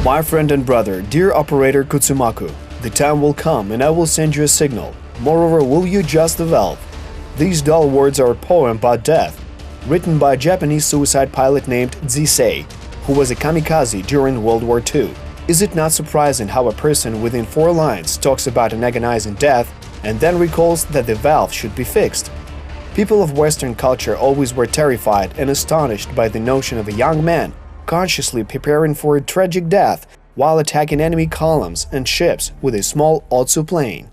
My friend and brother, dear operator Kutsumaku, the time will come and I will send you a signal. Moreover, will you adjust the valve? These dull words are a poem about death, written by a Japanese suicide pilot named Dzisei, who was a kamikaze during World War II. Is it not surprising how a person within 4 lines talks about an agonizing death and then recalls that the valve should be fixed? People of Western culture always were terrified and astonished by the notion of a young man consciously preparing for a tragic death while attacking enemy columns and ships with a small Otsu plane.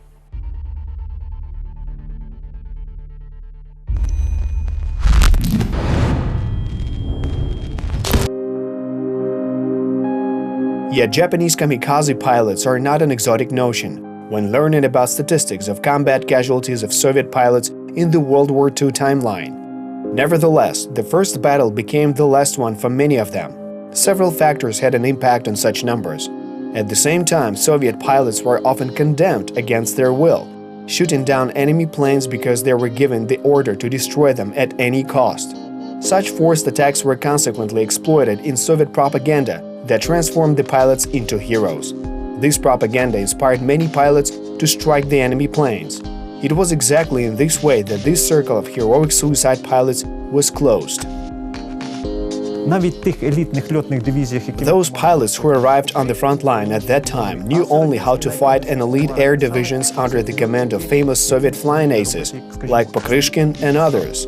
Yet Japanese kamikaze pilots are not an exotic notion when learning about statistics of combat casualties of Soviet pilots in the World War II timeline. Nevertheless, the first battle became the last one for many of them. Several factors had an impact on such numbers. At the same time, Soviet pilots were often condemned against their will, shooting down enemy planes because they were given the order to destroy them at any cost. Such forced attacks were consequently exploited in Soviet propaganda that transformed the pilots into heroes. This propaganda inspired many pilots to strike the enemy planes. It was exactly in this way that this circle of heroic suicide pilots was closed. Those pilots who arrived on the front line at that time knew only how to fight in elite air divisions under the command of famous Soviet flying aces like Pokryshkin and others.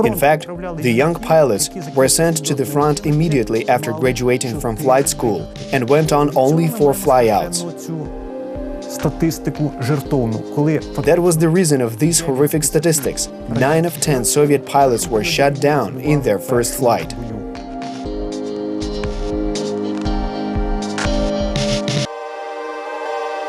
In fact, the young pilots were sent to the front immediately after graduating from flight school and went on only 4 flyouts. That was the reason of these horrific statistics. 9 of 10 Soviet pilots were shot down in their first flight.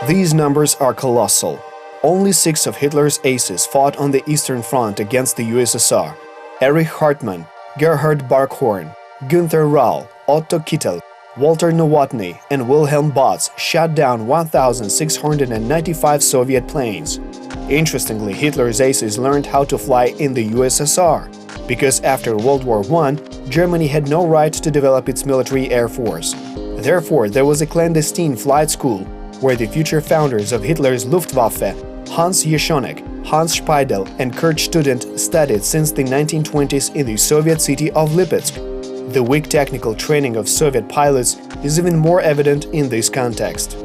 These numbers are colossal. Only 6 of Hitler's aces fought on the Eastern Front against the USSR. Erich Hartmann, Gerhard Barkhorn, Günther Rall, Otto Kittel, Walter Nowotny and Wilhelm Botz shot down 1,695 Soviet planes. Interestingly, Hitler's aces learned how to fly in the USSR, because after World War I, Germany had no right to develop its military air force. Therefore, there was a clandestine flight school where the future founders of Hitler's Luftwaffe, Hans Jeschonek, Hans Speidel and Kurt Student studied since the 1920s in the Soviet city of Lipetsk. The weak technical training of Soviet pilots is even more evident in this context.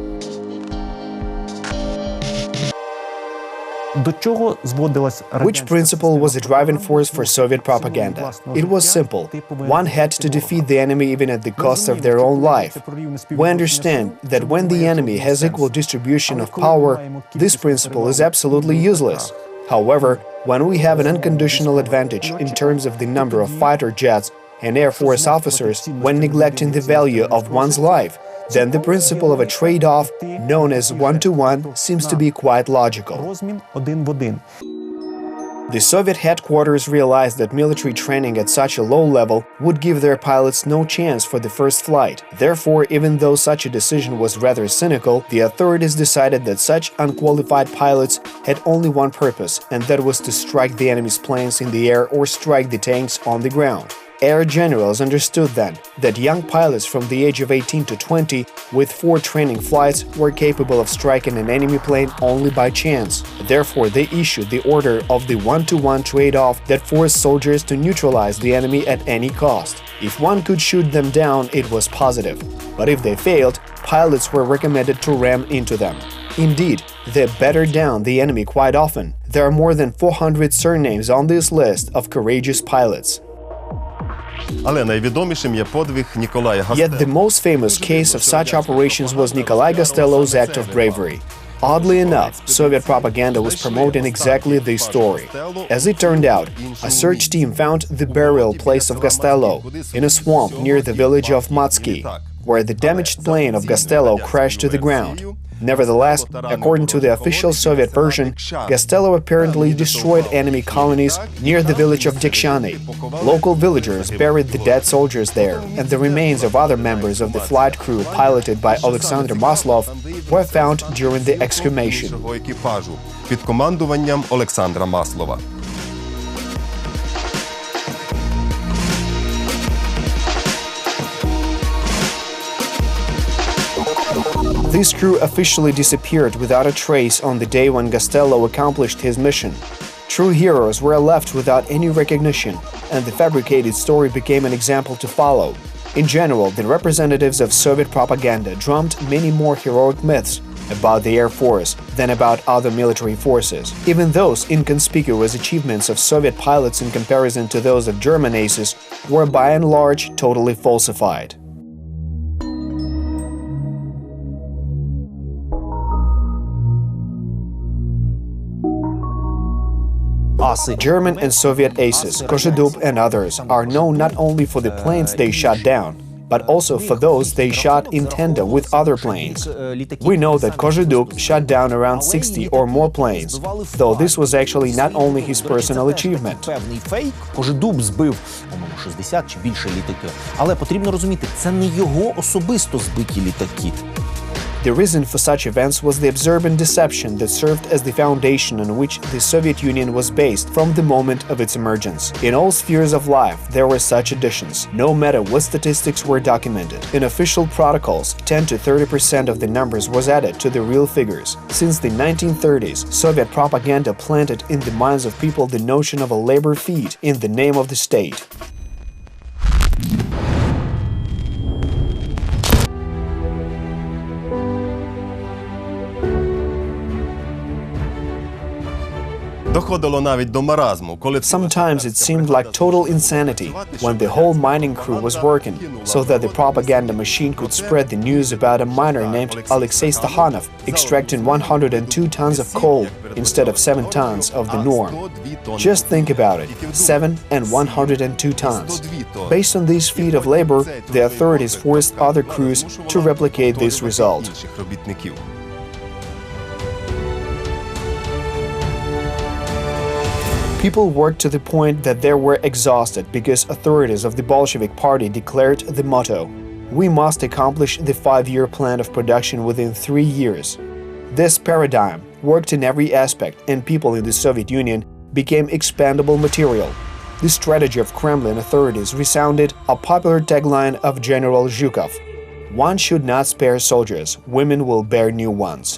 Which principle was the driving force for Soviet propaganda? It was simple. One had to defeat the enemy even at the cost of their own life. We understand that when the enemy has equal distribution of power, this principle is absolutely useless. However, when we have an unconditional advantage in terms of the number of fighter jets and Air Force officers when neglecting the value of one's life, then the principle of a trade-off, known as one-to-one, seems to be quite logical. The Soviet headquarters realized that military training at such a low level would give their pilots no chance for the first flight. Therefore, even though such a decision was rather cynical, the authorities decided that such unqualified pilots had only one purpose, and that was to strike the enemy's planes in the air or strike the tanks on the ground. Air generals understood then that young pilots from the age of 18 to 20 with 4 training flights were capable of striking an enemy plane only by chance. Therefore, they issued the order of the one-to-one trade-off that forced soldiers to neutralize the enemy at any cost. If one could shoot them down, it was positive. But if they failed, pilots were recommended to ram into them. Indeed, they battered down the enemy quite often. There are more than 400 surnames on this list of courageous pilots. Yet the most famous case of such operations was Nicolai Costello's act of bravery. Oddly enough, Soviet propaganda was promoting exactly this story. As it turned out, a search team found the burial place of Costello in a swamp near the village of Matsky, where the damaged plane of Costello crashed to the ground. Nevertheless, according to the official Soviet version, Costello apparently destroyed enemy colonies near the village of Dekshany. Local villagers buried the dead soldiers there, and the remains of other members of the flight crew piloted by Alexander Maslov were found during the exhumation. This crew officially disappeared without a trace on the day when Costello accomplished his mission. True heroes were left without any recognition, and the fabricated story became an example to follow. In general, the representatives of Soviet propaganda drummed many more heroic myths about the Air Force than about other military forces. Even those inconspicuous achievements of Soviet pilots in comparison to those of German aces were by and large totally falsified. German and Soviet aces, Kozhedub and others, are known not only for the planes they shot down, but also for those they shot in tandem with other planes. We know that Kozhedub shot down around 60 or more planes, though this was actually not only his personal achievement. Kozhedub збив, по-моєму, 60 чи більше літаки. Але потрібно розуміти, це не його особисто збиті літаки. The reason for such events was the observant deception that served as the foundation on which the Soviet Union was based from the moment of its emergence. In all spheres of life, there were such additions, no matter what statistics were documented. In official protocols, 10 to 30% of the numbers was added to the real figures. Since the 1930s, Soviet propaganda planted in the minds of people the notion of a labor feat in the name of the state. Sometimes it seemed like total insanity when the whole mining crew was working, so that the propaganda machine could spread the news about a miner named Alexei Stakhanov extracting 102 tons of coal instead of 7 tons of the norm. Just think about it, 7 and 102 tons. Based on this feat of labor, the authorities forced other crews to replicate this result. People worked to the point that they were exhausted because authorities of the Bolshevik Party declared the motto, "We must accomplish the 5-year plan of production within 3 years." This paradigm worked in every aspect, and people in the Soviet Union became expendable material. The strategy of Kremlin authorities resounded a popular tagline of General Zhukov, "One should not spare soldiers, women will bear new ones."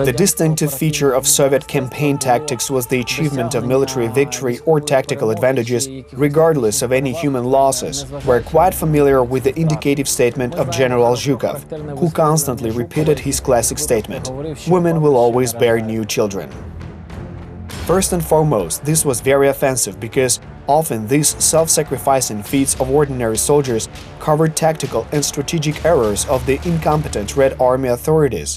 The distinctive feature of Soviet campaign tactics was the achievement of military victory or tactical advantages, regardless of any human losses. We're quite familiar with the indicative statement of General Zhukov, who constantly repeated his classic statement, "Women will always bear new children." First and foremost, this was very offensive because often these self-sacrificing feats of ordinary soldiers covered tactical and strategic errors of the incompetent Red Army authorities.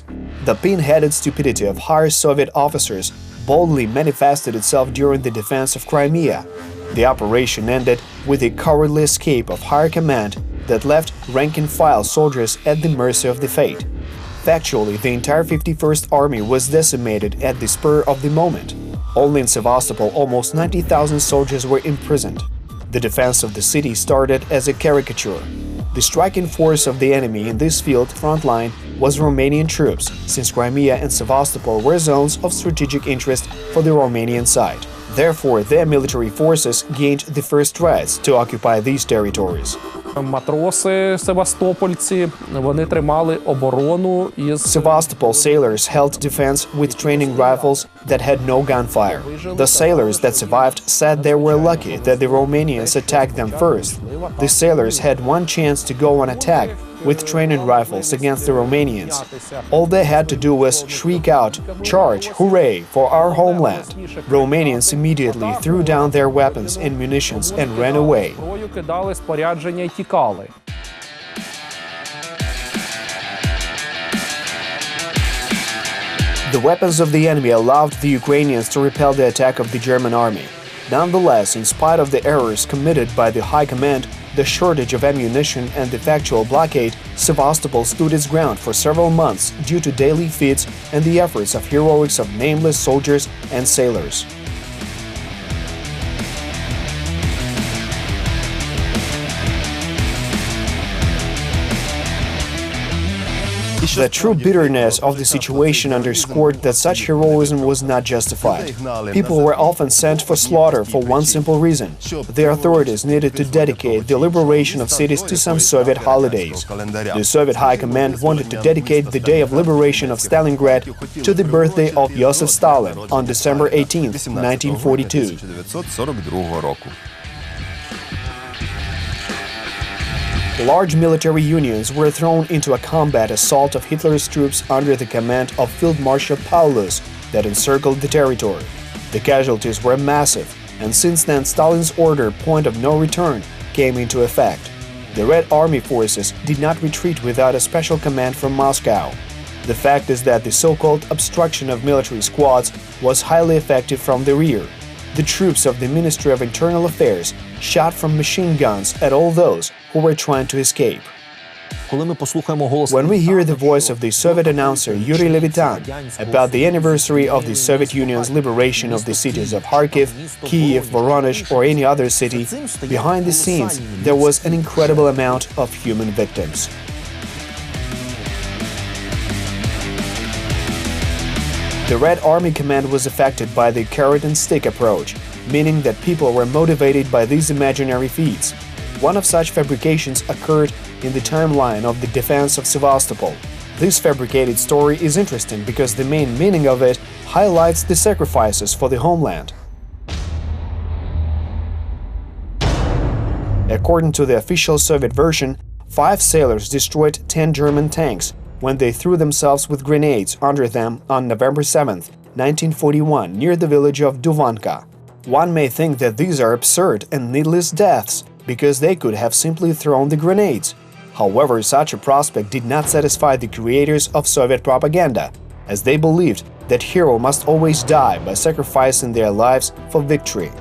The pin-headed stupidity of higher Soviet officers boldly manifested itself during the defense of Crimea. The operation ended with a cowardly escape of higher command that left rank-and-file soldiers at the mercy of the fate. Factually, the entire 51st Army was decimated at the spur of the moment. Only in Sevastopol, almost 90,000 soldiers were imprisoned. The defense of the city started as a caricature. The striking force of the enemy in this field front line was Romanian troops, since Crimea and Sevastopol were zones of strategic interest for the Romanian side. Therefore, their military forces gained the first rights to occupy these territories. Матроси севастопольці, вони тримали оборону із Sevastopol sailors held defense with training rifles that had no gunfire. The sailors that survived said they were lucky that the Romanians attacked them first. The sailors had one chance to go on attack with training rifles against the Romanians. All they had to do was shriek out, "Charge, hooray, for our homeland!" Romanians immediately threw down their weapons and munitions and ran away. кидали спорядження й тікали. The weapons of the enemy allowed the Ukrainians to repel the attack of the German army. Nonetheless, in spite of the errors committed by the High Command, the shortage of ammunition and the factual blockade, Sevastopol stood its ground for several months due to daily feats and the efforts of heroics of nameless soldiers and sailors. The true bitterness of the situation underscored that such heroism was not justified. People were often sent for slaughter for one simple reason: the authorities needed to dedicate the liberation of cities to some Soviet holidays. The Soviet High Command wanted to dedicate the day of liberation of Stalingrad to the birthday of Joseph Stalin on December 18, 1942. Large military unions were thrown into a combat assault of Hitler's troops under the command of Field Marshal Paulus that encircled the territory. The casualties were massive, and since then Stalin's order point of no return came into effect. The Red Army forces did not retreat without a special command from Moscow. The fact is that the so-called obstruction of military squads was highly effective from the rear. The troops of the Ministry of Internal Affairs shot from machine guns at all those who were trying to escape. When we hear the voice of the Soviet announcer Yuri Levitan about the anniversary of the Soviet Union's liberation of the cities of Kharkiv, Kiev, Voronezh or any other city, behind the scenes there was an incredible amount of human victims. The Red Army Command was affected by the carrot and stick approach, meaning that people were motivated by these imaginary feats. One of such fabrications occurred in the timeline of the defense of Sevastopol. This fabricated story is interesting because the main meaning of it highlights the sacrifices for the homeland. According to the official Soviet version, 5 sailors destroyed 10 German tanks when they threw themselves with grenades under them on November 7, 1941, near the village of Duvanka. One may think that these are absurd and needless deaths, because they could have simply thrown the grenades. However, such a prospect did not satisfy the creators of Soviet propaganda, as they believed that hero must always die by sacrificing their lives for victory.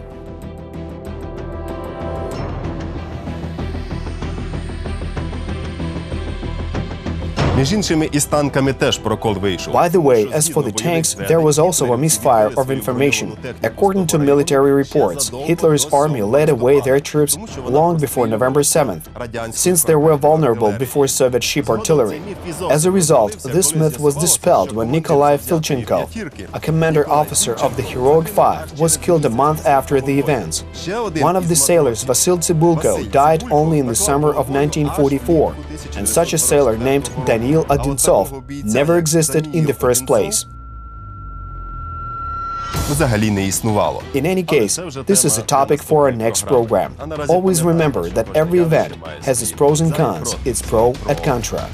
By the way, as for the tanks, there was also a misfire of information. According to military reports, Hitler's army led away their troops long before November 7th, since they were vulnerable before Soviet ship artillery. As a result, this myth was dispelled when Nicolai Filchenko, a commander officer of the Heroic Five, was killed a month after the events. One of the sailors, Vasil Tsibulko, died only in the summer of 1944, and such a sailor named Danil Odintsov never existed in the first place. In any case, this is a topic for our next program. Always remember that every event has its pros and cons, its pro et contra.